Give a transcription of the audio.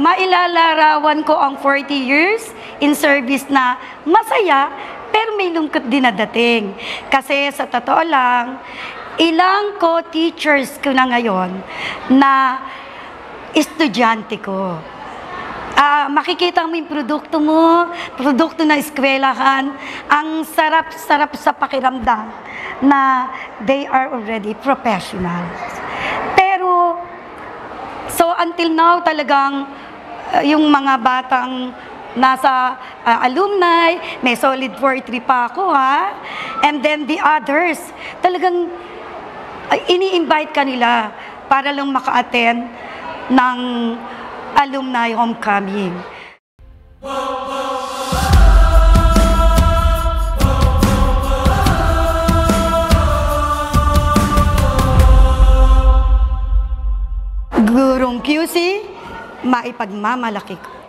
mailalarawan ko ang 40 years in service na masaya, pero may lungkot din na dating. Kasi sa totoo lang, ilang co-teachers ko na ngayon na estudyante ko. Makikita mo yung produkto mo, produkto na eskwelahan, ang sarap-sarap sa pakiramdam na they are already professionals. Pero, so until now talagang yung mga batang nasa alumni, may solid 43 pa ako ha, and then the others, talagang ini-invite kanila para lang maka-attend ng alumni homecoming. Gurong QC, maipagmamalaki ko.